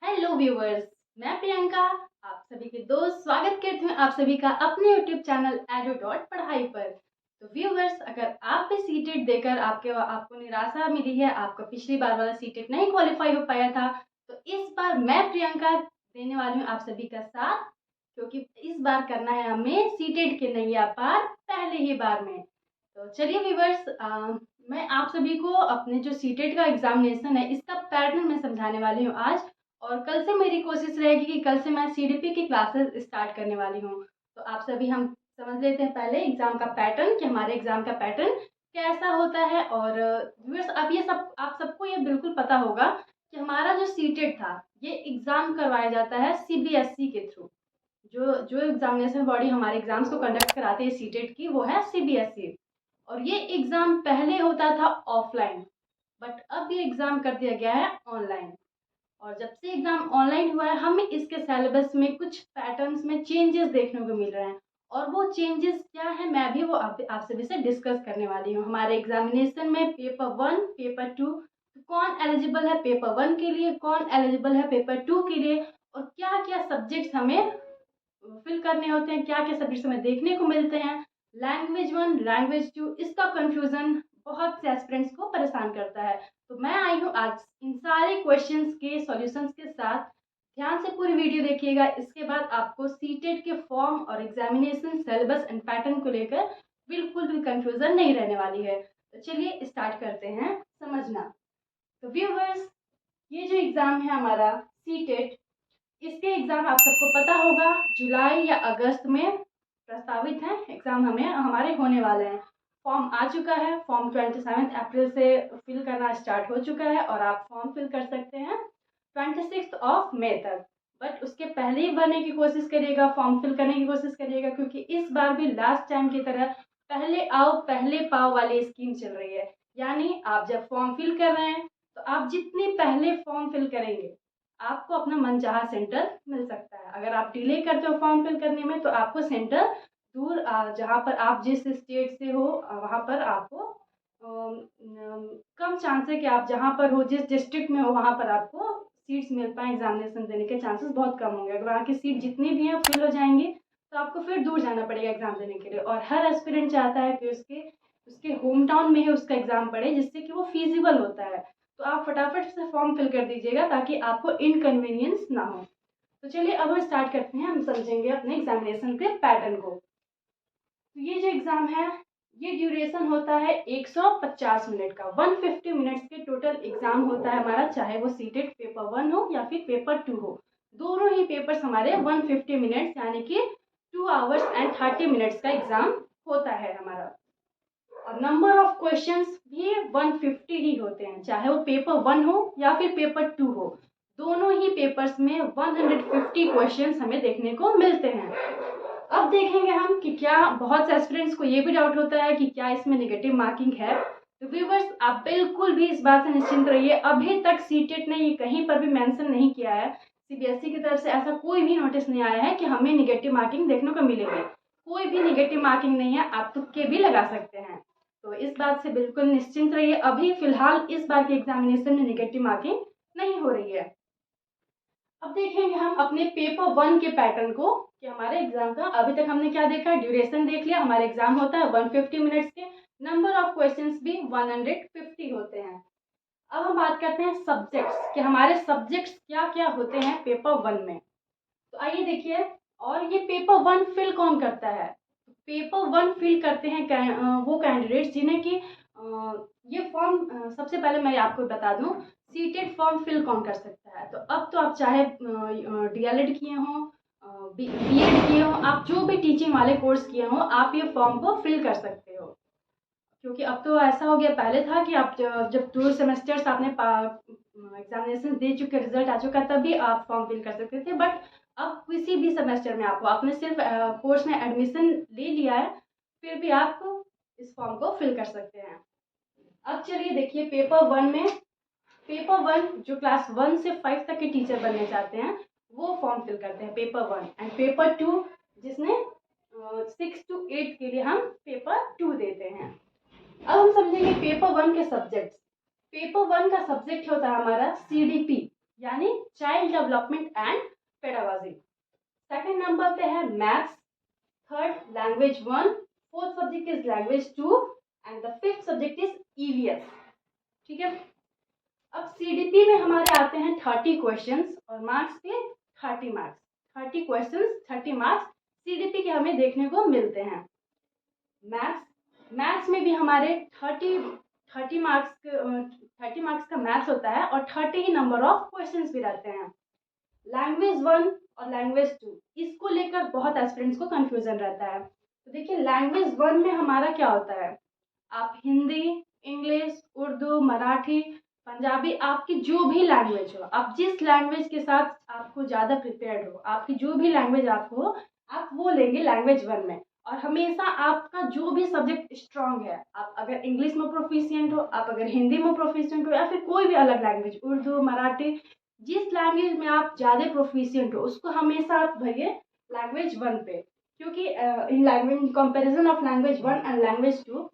Hello viewers, मैं प्रियंका आप सभी के दोस्त स्वागत करती हूँ आप सभी का अपने यूट्यूब चैनल एडू.पढ़ाई पर। तो व्यूवर्स, अगर आप भी सीटेट देकर आपको निराशा मिली है, आपका पिछली बार वाला सीटेट नहीं क्वालिफाई हो पाया था, तो इस बार मैं प्रियंका देने वाली हूँ आप सभी का साथ, क्योंकि इस बार करना है हमें सीटेट के नैया पार पहले ही बार में। तो चलिए व्यूवर्स, मैं आप सभी को अपने जो सीटेट का एग्जामिनेशन है इसका पैटर्न मैं समझाने वाली हूँ आज। और कल से मेरी कोशिश रहेगी कि कल से मैं सीडीपी की क्लासेस स्टार्ट करने वाली हूँ। तो आप सभी हम समझ लेते हैं पहले एग्जाम का पैटर्न, कि हमारे एग्जाम का पैटर्न कैसा होता है। और व्यूअर्स, अब ये सब आप सबको ये बिल्कुल पता होगा कि हमारा जो सीटेट था ये एग्जाम करवाया जाता है सीबीएसई के थ्रू। जो जो एग्जामिनेशन बॉडी हमारे एग्जाम्स को कंडक्ट कराती है सीटेट की, वो है सीबीएसई। और ये एग्जाम पहले होता था ऑफलाइन, बट अब ये एग्जाम कर दिया गया है ऑनलाइन। और जब से एग्जाम ऑनलाइन हुआ है, हमें इसके सिलेबस में कुछ पैटर्न्स में चेंजेस देखने को मिल रहे हैं। और वो चेंजेस क्या है, मैं भी वो आप सभी से डिस्कस करने वाली हूँ। हमारे एग्जामिनेशन में पेपर 1, पेपर 2, कौन एलिजिबल है पेपर 1 के लिए, कौन एलिजिबल है पेपर 2 के लिए, और क्या क्या सब्जेक्ट्स हमें फिल करने होते हैं, क्या क्या सब्जेक्ट्स हमें देखने को मिलते हैं। लैंग्वेज 1, लैंग्वेज 2, इसका कंफ्यूजन बहुत से एस्पिरेंट्स को परेशान करता है। तो मैं आई हूँ आज इन सारे क्वेश्चंस के सॉल्यूशंस के साथ। ध्यान से पूरी वीडियो देखिएगा, इसके बाद आपको सीटेट के फॉर्म और एग्जामिनेशन सिलेबस एंड पैटर्न को लेकर बिल्कुल भी कंफ्यूजन नहीं रहने वाली है। तो चलिए स्टार्ट करते हैं समझना। तो व्यूवर्स, ये जो एग्जाम है हमारा सीटेट, इसके एग्जाम आप सबको पता होगा जुलाई या अगस्त में प्रस्तावित है। एग्जाम हमारे होने वाले हैं। फॉर्म आ चुका है, फॉर्म 27 अप्रैल से फिल करना स्टार्ट हो चुका है और आप फॉर्म फिल कर सकते हैं 26 मई तक। बट उसके पहले ही भरने की कोशिश करिएगा, फॉर्म फिल करने की कोशिश करिएगा, क्योंकि इस बार भी लास्ट टाइम की तरह पहले आओ पहले पाओ वाली स्कीम चल रही है। यानी आप जब फॉर्म फिल कर रहे हैं, तो आप जितने पहले फॉर्म फिल करेंगे आपको अपना मनचाहा सेंटर मिल सकता है। अगर आप डिले करते हो फॉर्म फिल करने में, तो आपको सेंटर दूर, जहाँ पर आप जिस स्टेट से हो वहाँ पर आपको कम चांस है कि आप जहाँ पर हो, जिस डिस्ट्रिक्ट में हो वहाँ पर आपको सीट्स मिल पाए। एग्जामिनेशन देने के चांसेस बहुत कम होंगे। अगर वहाँ की सीट जितनी भी हैं फिल हो जाएंगी, तो आपको फिर दूर जाना पड़ेगा एग्जाम देने के लिए। और हर एस्पिरेंट चाहता है कि उसके उसके होम टाउन में ही उसका एग्जाम पड़े, जिससे कि वो फीजिबल होता है। तो आप फटाफट से फॉर्म फिल कर दीजिएगा ताकि आपको इनकन्वीनियंस ना हो। तो चलिए अब हम स्टार्ट करते हैं, हम समझेंगे अपने एग्जामिनेशन के पैटर्न को। तो ये जो एग्ज़ाम है, ये ड्यूरेशन होता है 150 मिनट का। 150 मिनट्स के टोटल एग्ज़ाम होता है हमारा, चाहे वो सीटेट पेपर 1 हो या फिर पेपर 2 हो। दोनों ही पेपर्स हमारे 150 मिनट्स यानी कि 2 आवर्स एंड 30 मिनट्स का एग्ज़ाम होता है हमारा। और नंबर ऑफ क्वेश्चंस भी 150 ही होते हैं, चाहे वो पेपर 1 हो या फिर पेपर 2 हो। दोनों ही पेपर्स में 150 क्वेश्चंस हमें देखने को मिलते हैं। अब देखेंगे हम कि क्या, बहुत से एस्पिरेंट्स को ये भी डाउट होता है कि क्या इसमें नेगेटिव मार्किंग है। तो व्यूवर्स, आप बिल्कुल भी इस बात से निश्चिंत रहिए, अभी तक सीटेट ने ये कहीं पर भी मेंशन नहीं किया है, सीबीएसई की तरफ से ऐसा कोई भी नोटिस नहीं आया है कि हमें नेगेटिव मार्किंग देखने को मिलेगी। कोई भी नेगेटिव मार्किंग नहीं है, आप तुक्के भी लगा सकते हैं। तो इस बात से बिल्कुल निश्चिंत रहिए, अभी फिलहाल इस बार के एग्जामिनेशन में नेगेटिव मार्किंग नहीं हो रही है। अब देखेंगे हम अपने पेपर 1 के पैटर्न को, कि हमारे एग्जाम का अभी तक हमने क्या देखा, ड्यूरेशन देख लिया, हमारे एग्जाम होता है 150 मिनट्स के, नंबर ऑफ क्वेश्चंस भी 150 होते हैं। अब हम बात करते हैं सब्जेक्ट्स, कि हमारे सब्जेक्ट्स क्या क्या होते हैं पेपर 1 में। तो आइए देखिए, और ये पेपर 1 फिल कौन करता है। पेपर 1 फिल करते हैं वो कैंडिडेट्स जिन्हें कि ये फॉर्म, सबसे पहले मैं आपको बता दूं, सीटेट फॉर्म फिल कौन कर सकता है। तो अब तो आप चाहे डीएलएड किए हों, बीएड किए हों, आप जो भी टीचिंग वाले कोर्स किए हों, आप ये फॉर्म को फिल कर सकते हो। क्योंकि अब तो ऐसा हो गया, पहले था कि आप जब 2 सेमेस्टर्स आपने एग्जामिनेशन दे चुके, रिजल्ट आ चुका, तभी आप फॉर्म फिल कर सकते थे। बट अब किसी भी सेमेस्टर में आपने सिर्फ कोर्स में एडमिशन ले लिया है, फिर भी आप इस फॉर्म को फिल कर सकते हैं। अब चलिए देखिए, पेपर 1 में, पेपर 1 जो क्लास 1 से 5 तक के टीचर बनना चाहते हैं वो फॉर्म फिल करते हैं पेपर 1। एंड पेपर 2 जिसने 6 to 8 के लिए हम पेपर 2 देते हैं। अब हम समझेंगे पेपर 1 के सब्जेक्ट्स। पेपर 1 का सब्जेक्ट होता है हमारा सीडीपी। यानी child development and pedagogy. Second number पे है maths, third language 1, fourth subject is language 2 and the fifth subject is EVS. ठीक है, अब सीडीपी में हमारे आते हैं 30 क्वेश्चंस और मार्क्स पे 30 मार्क्स। 30 क्वेश्चंस 30 मार्क्स सीडीपी के हमें देखने को मिलते हैं। मैथ्स में भी हमारे 30 मार्क्स का मैथ्स होता है और 30 ही नंबर ऑफ क्वेश्चंस भी रहते हैं। लैंग्वेज 1 और लैंग्वेज 2 इसको लेकर बहुत एस्पिरेंट्स को कंफ्यूजन रहता है। तो देखिए लैंग्वेज 1 में हमारा क्या होता है, आप हिंदी, इंग्लिश, उर्दू, मराठी, पंजाबी, आपकी जो भी लैंग्वेज हो, आप जिस लैंग्वेज के साथ आपको ज़्यादा प्रिपेयर्ड हो, आपकी जो भी लैंग्वेज आपको हो, आप वो लेंगे लैंग्वेज 1 में। और हमेशा आपका जो भी सब्जेक्ट स्ट्रांग है, आप अगर इंग्लिश में प्रोफिशिएंट हो, आप अगर हिंदी में प्रोफिशिएंट हो, या फिर कोई भी अलग लैंग्वेज, उर्दू, मराठी, जिस लैंग्वेज में आप ज़्यादा प्रोफिशिएंट हो उसको हमेशा आप भरिए लैंग्वेज 1 पे। क्योंकि in language comparison of language 1 and language 2,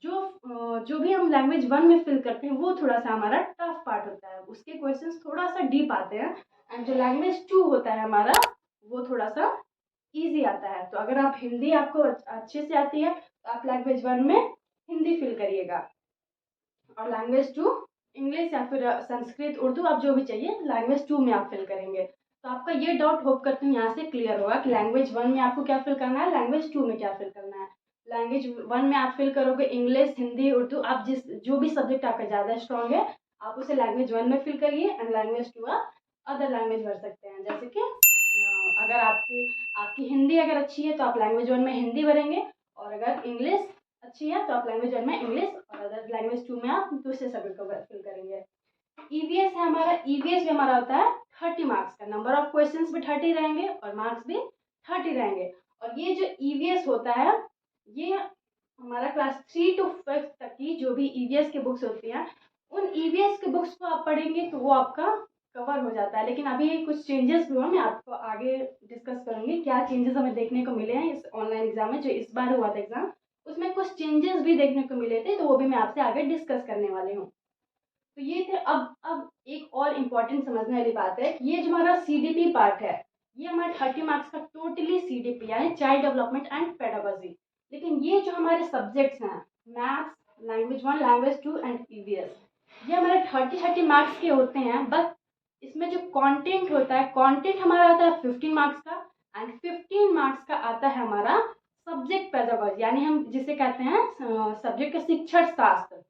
जो भी हम लैंग्वेज 1 में फिल करते हैं वो थोड़ा सा हमारा टफ पार्ट होता है, उसके क्वेश्चंस थोड़ा सा डीप आते हैं। एंड जो लैंग्वेज 2 होता है हमारा, वो थोड़ा सा इजी आता है। तो अगर आप हिंदी आपको अच्छे से आती है तो आप लैंग्वेज 1 में हिंदी फिल करिएगा, और लैंग्वेज 2 इंग्लिश या फिर संस्कृत, उर्दू, आप जो भी चाहिए लैंग्वेज 2 में आप फिल करेंगे। तो आपका ये डाउट होप करती हूँ यहाँ से क्लियर होगा कि लैंग्वेज 1 में आपको क्या फिल करना है, लैंग्वेज 2 में क्या फिल करना है। लैंग्वेज 1 में आप फिल करोगे इंग्लिश, हिंदी, उर्दू, आप जो भी सब्जेक्ट आपका ज़्यादा स्ट्रॉन्ग है आप उसे लैंग्वेज 1 में फिल करिए, एंड लैंग्वेज 2 आप अदर लैंग्वेज भर सकते हैं। जैसे कि अगर आपकी हिंदी अगर अच्छी है तो आप लैंग्वेज 1 में हिंदी भरेंगे, और अगर इंग्लिश अच्छी है तो आप लैंग्वेज 1 में इंग्लिश, और अदर लैंग्वेज 2 में आप दूसरे सब्जेक्ट को फिल करेंगे। ईवीएस है हमारा, ईवीएस भी हमारा होता है 30 मार्क्स का, नंबर ऑफ क्वेश्चंस भी 30 रहेंगे और मार्क्स भी 30 रहेंगे। और ये जो ईवीएस होता है ये हमारा क्लास 3 to 5 तक की जो भी ईवीएस की बुक्स होती हैं, उन ईवीएस के बुक्स को आप पढ़ेंगे तो वो आपका कवर हो जाता है। लेकिन अभी कुछ चेंजेस भी हुआ, मैं आपको आगे डिस्कस करूंगी क्या चेंजेस हमें देखने को मिले हैं इस ऑनलाइन एग्जाम में, जो इस बार हुआ था एग्जाम, उसमें कुछ चेंजेस भी देखने को मिले थे, तो वो भी मैं आपसे आगे डिस्कस करने वाली हूँ। तो ये थे। अब एक और इम्पॉर्टेंट समझने वाली बात है, ये जो हमारा सीडीपी पार्ट है, ये हमारा 30 मार्क्स का टोटली सीडीपी यानी चाइल्ड डेवलपमेंट एंड पेडागोजी। लेकिन ये जो हमारे सब्जेक्ट्स हैं, maths, language 1, language 2 and EVS, ये हमारे 30 मार्क्स के होते हैं। बस इसमें जो कंटेंट होता है, कंटेंट हमारा आता है 15 मार्क्स का, एंड 15 मार्क्स का आता है हमारा सब्जेक्ट पेडागोजी, यानी हम जिसे कहते हैं सब्जेक्ट का शिक्षण शास्त्र।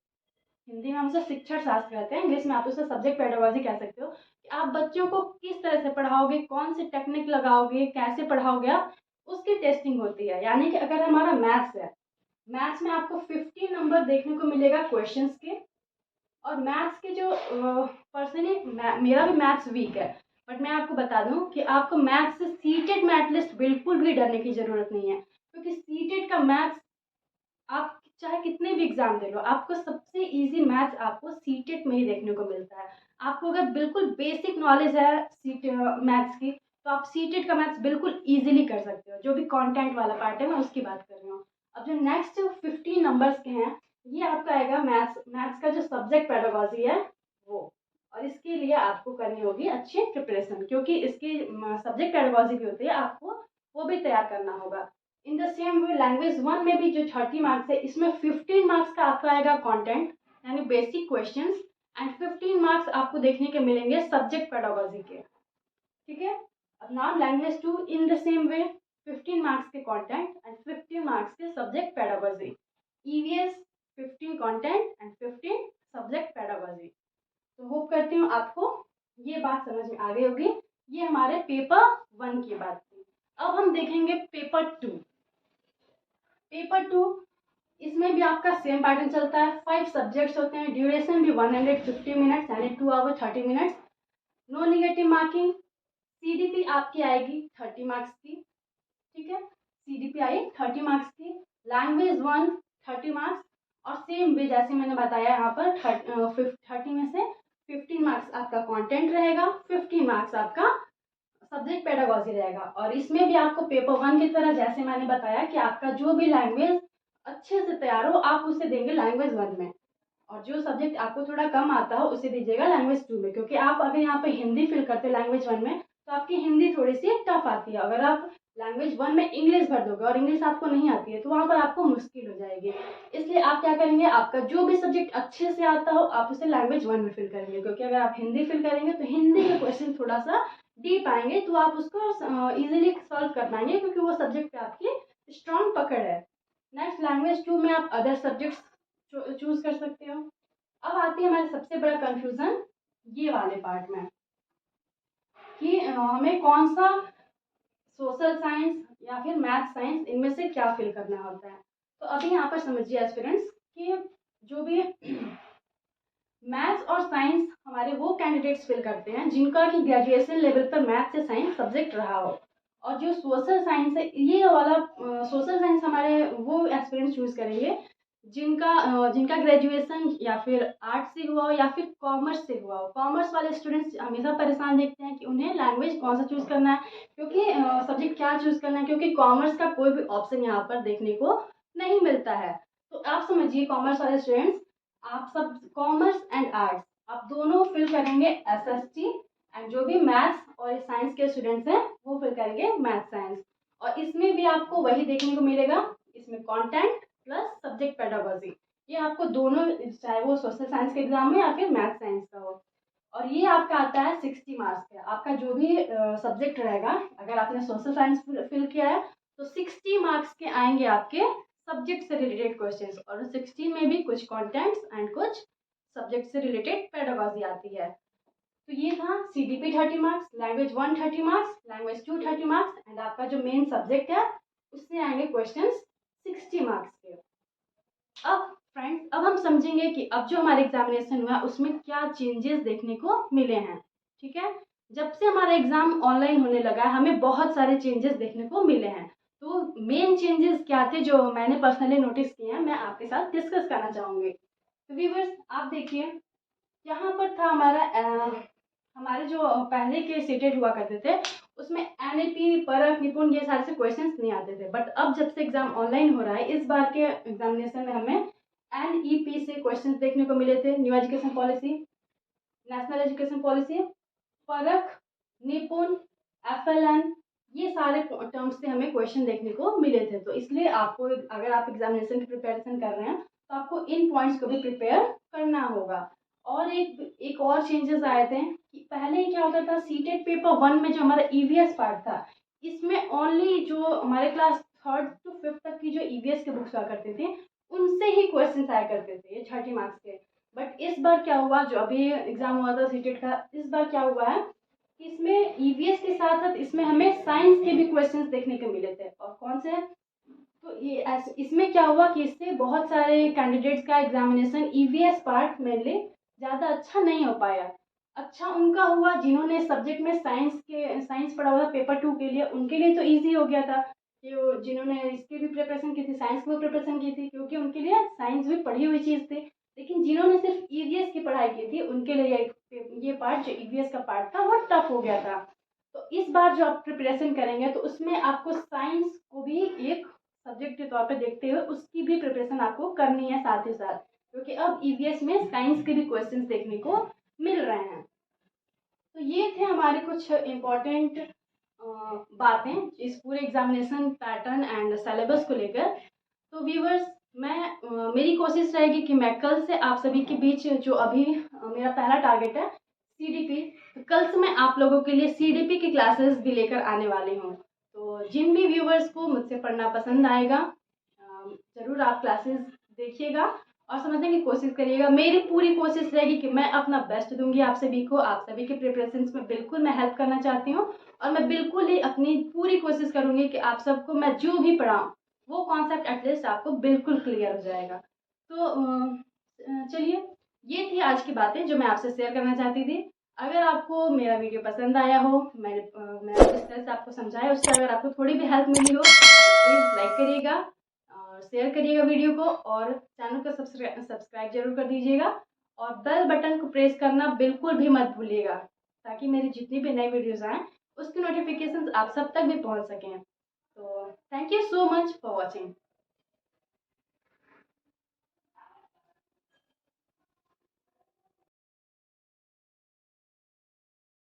हिंदी में हम उसे शिक्षण शास्त्र कहते हैं, इंग्लिश में आप उसे सब्जेक्ट पेडागोजी कह सकते हो। कि आप बच्चों को किस तरह से पढ़ाओगे, कौन से टेक्निक लगाओगे, कैसे पढ़ाओगे आप, उसकी टेस्टिंग होती है। यानी कि अगर हमारा मैथ्स है, मैथ्स में आपको 50 नंबर देखने को मिलेगा क्वेश्चंस के। और मैथ्स के जो पर्सनली मेरा भी मैथ्स वीक है, बट मैं आपको बता दूं कि आपको मैथ्स से सीटेड में एटलीस्ट बिल्कुल भी डरने की ज़रूरत नहीं है, क्योंकि सीटेड का मैथ्स आप चाहे कितने भी एग्जाम दे लो, आपको सबसे इजी मैथ्स आपको सीटेट में ही देखने को मिलता है। आपको अगर बिल्कुल बेसिक नॉलेज है सीट मैथ्स की, तो आप सीटेट का मैथ्स बिल्कुल इजीली कर सकते हो। जो भी कंटेंट वाला पार्ट है मैं उसकी बात कर रही हूँ। अब जो नेक्स्ट 15 नंबर्स के हैं, ये आपका आएगा मैथ्स का जो सब्जेक्ट पेडागोजी है वो। और इसके लिए आपको करनी होगी अच्छी प्रिपरेशन, क्योंकि इसकी सब्जेक्ट पेडागोजी भी होती है, आपको वो भी तैयार करना होगा। In the same way language 1 में भी जो 30 मार्क्स है, इसमें 15 मार्क्स का आपका आएगा कंटेंट यानी बेसिक क्वेश्चंस, एंड 15 मार्क्स आपको देखने के मिलेंगे सब्जेक्ट पेडागोजी के। ठीक है, अब now language 2 in the same way 15 marks के कंटेंट एंड 15 मार्क्स के subject pedagogy. EVS 15 content and 15 subject pedagogy. तो होप करती हूँ आपको ये बात समझ में आ गई होगी। ये हमारे पेपर 1 की बात थी। अब हम देखेंगे पेपर 2। पेपर 2, इसमें भी आपका सेम पैटर्न चलता है। 5 सब्जेक्ट्स होते हैं, ड्यूरेशन भी 150 मिनट्स यानी 2 hour 30 minutes. No negative marking. CDP आपकी आएगी 30 मार्क्स की। ठीक है, सीडीपी आई 30 मार्क्स की। लैंग्वेज 1 30 मार्क्स, और सेम वे जैसे मैंने बताया यहाँ पर 30 में से 15 मार्क्स आपका कंटेंट रहेगा, 15 मार्क्स आपका सब्जेक्ट पेडागोजी रहेगा। और इसमें भी आपको पेपर 1 की तरह जैसे मैंने बताया कि आपका जो भी लैंग्वेज अच्छे से तैयार हो आप उसे देंगे लैंग्वेज 1 में। और जो सब्जेक्ट आपको थोड़ा कम आता हो उसे दीजिएगा लैंग्वेज 2 में, क्योंकि आप अगर यहाँ पे हिंदी फिल करते लैंग्वेज 1 में तो आपकी हिंदी थोड़ी सी टफ आती है। अगर आप लैंग्वेज 1 में इंग्लिश भर दोगे और इंग्लिश आपको नहीं आती है तो वहाँ पर आपको मुश्किल हो जाएगी। इसलिए आप क्या करेंगे, आपका जो भी सब्जेक्ट अच्छे से आता हो आप उसे लैंग्वेज 1 में फिल करेंगे, क्योंकि अगर आप हिंदी फिल करेंगे तो हिंदी के क्वेश्चन थोड़ा सा डीप आएंगे तो आप उसको इजीली सॉल्व कर पाएंगे, क्योंकि वो सब्जेक्ट पे आपकी स्ट्रांग पकड़ है। नेक्स्ट लैंग्वेज 2 में आप अदर सब्जेक्ट्स चूज कर सकते हो। अब आती है हमारे सबसे बड़ा कंफ्यूजन ये वाले पार्ट में कि हमें कौन सा सोशल साइंस या फिर मैथ साइंस इनमें से क्या फिल करना होता है। तो अभी यहाँ पर समझिए एस्पिरेंट्स कि जो भी मैथ्स और साइंस हमारे वो कैंडिडेट्स फिल करते हैं जिनका कि ग्रेजुएशन लेवल पर मैथ से साइंस सब्जेक्ट रहा हो। और जो सोशल साइंस है ये वाला सोशल साइंस हमारे वो एस्पिरेंट्स चूज करेंगे जिनका ग्रेजुएशन या फिर आर्ट से हुआ हो या फिर कॉमर्स से हुआ हो। कॉमर्स वाले स्टूडेंट्स हमेशा परेशान देखते हैं कि उन्हें लैंग्वेज कौन सा चूज़ करना है, क्योंकि सब्जेक्ट क्या चूज़ करना है, क्योंकि कॉमर्स का कोई भी ऑप्शन यहाँ पर देखने को नहीं मिलता है। तो आप समझिए कॉमर्स वाले स्टूडेंट्स, आप सब कॉमर्स एंड आर्ट्स आप दोनों फिल करेंगे एसएसटी, एंड जो भी मैथ्स और साइंस के स्टूडेंट्स हैं वो फिल करेंगे मैथ साइंस। और इसमें भी आपको वही देखने को मिलेगा, इसमें कंटेंट प्लस सब्जेक्ट पेडागोजी, ये आपको दोनों, चाहे वो सोशल साइंस के एग्जाम में या फिर मैथ साइंस का हो। और ये आपका आता है 60 मार्क्स का। आपका जो भी सब्जेक्ट रहेगा, अगर आपने सोशल साइंस फिल किया है तो 60 मार्क्स के आएंगे आपके सब्जेक्ट से रिलेटेड क्वेश्चंस, और 16 में भी कुछ कॉन्टेंट्स एंड कुछ सब्जेक्ट से रिलेटेड पेडागोजी आती है। तो ये था CDP 30 marks, language 1 30 marks, language 2 30 marks, and आपका जो मेन सब्जेक्ट है उससे आएंगे क्वेश्चंस 60 मार्क्स के। अब फ्रेंड्स, अब हम समझेंगे कि अब जो हमारा एग्जामिनेशन हुआ उसमें क्या चेंजेस देखने को मिले हैं। ठीक है, जब से हमारा एग्जाम ऑनलाइन होने लगा है हमें बहुत सारे चेंजेस देखने को मिले हैं। तो मेन चेंजेस क्या थे जो मैंने पर्सनली नोटिस किए हैं, मैं आपके साथ डिस्कस करना चाहूँगी। तो व्यूअर्स आप देखिए, यहाँ पर था हमारे जो पहले के सीटेड हुआ करते थे उसमें NAP परख निपुण ये सारे से क्वेश्चंस नहीं आते थे, बट अब जब से एग्जाम ऑनलाइन हो रहा है इस बार के एग्जामिनेशन में हमें NEP से क्वेश्चंस देखने को मिले थे। New education policy, national education policy, परख, निपुण, FLN, ये सारे टर्म्स से हमें क्वेश्चन देखने को मिले थे। तो इसलिए आपको अगर आप एग्जामिनेशन की प्रिपरेशन कर रहे हैं तो आपको इन पॉइंट्स को भी प्रिपेयर करना होगा। और एक और चेंजेस आए थे कि पहले क्या होता था, सीटेट पेपर 1 में जो हमारा EVS पार्ट था इसमें ओनली जो हमारे क्लास 3rd to 5th तक की जो EVS के बुक्स हुआ करते थे उनसे ही क्वेश्चन आया करते थे, ये 30 मार्क्स के। बट इस बार क्या हुआ, जो अभी एग्जाम हुआ था सीटेट का, इस बार क्या हुआ है कि इसमें EVS के साथ साथ इसमें हमें साइंस के भी क्वेश्चंस देखने को मिले थे। और कौन से, तो ये इसमें क्या हुआ कि इससे बहुत सारे कैंडिडेट्स का एग्जामिनेशन EVS पार्ट मेनली ज़्यादा अच्छा नहीं हो पाया। अच्छा उनका हुआ जिन्होंने सब्जेक्ट में साइंस पढ़ा हुआ था पेपर 2 के लिए, उनके लिए तो ईजी हो गया था कि जिन्होंने इसकी भी प्रिपरेशन की थी, साइंस की भी प्रिपरेशन की थी, क्योंकि उनके लिए साइंस भी पढ़ी हुई चीज़ थी। लेकिन जिन्होंने सिर्फ EVS की पढ़ाई की थी उनके लिए ये पार्ट जो EVS का पार्ट था वो टफ हो गया था। तो इस बार जो आप प्रिपरेशन करेंगे तो उसमें आपको साइंस को भी एक सब्जेक्ट के तौर पे देखते हुए उसकी भी प्रिपरेशन आपको करनी है साथ ही साथ, क्योंकि अब EVS में साइंस के भी क्वेश्चंस देखने को मिल रहे हैं। तो ये थे हमारे कुछ इम्पोर्टेंट बातें इस पूरे एग्जामिनेशन पैटर्न एंड सिलेबस को लेकर। तो व्यूवर्स, मेरी कोशिश रहेगी कि मैं कल से आप सभी के बीच जो अभी मेरा पहला टारगेट है CDP, तो कल से मैं आप लोगों के लिए CDP की क्लासेस भी लेकर आने वाली हूँ। तो जिन भी व्यूवर्स को मुझसे पढ़ना पसंद आएगा ज़रूर आप क्लासेस देखिएगा और समझने की कोशिश करिएगा। मेरी पूरी कोशिश रहेगी कि मैं अपना बेस्ट दूंगी आप सभी को, आप सभी के प्रिपरेशंस में बिल्कुल मैं हेल्प करना चाहती हूँ। और मैं बिल्कुल ही अपनी पूरी कोशिश करूँगी कि आप सबको मैं जो भी पढ़ाऊँ वो कॉन्सेप्ट एटलीस्ट आपको बिल्कुल क्लियर हो जाएगा। तो चलिए, ये थी आज की बातें जो मैं आपसे शेयर करना चाहती थी। अगर आपको मेरा वीडियो पसंद आया हो, मैंने जिस तरह से आपको समझाया उससे अगर आपको थोड़ी भी हेल्प मिली हो तो प्लीज़ लाइक करिएगा और शेयर करिएगा वीडियो को, और चैनल को सब्सक्राइब जरूर कर दीजिएगा और बेल बटन को प्रेस करना बिल्कुल भी मत भूलिएगा, ताकि मेरी जितनी भी नई वीडियोज़ आएँ उसकी नोटिफिकेशंस आप सब तक भी पहुंच सकें। तो thank you so much for watching.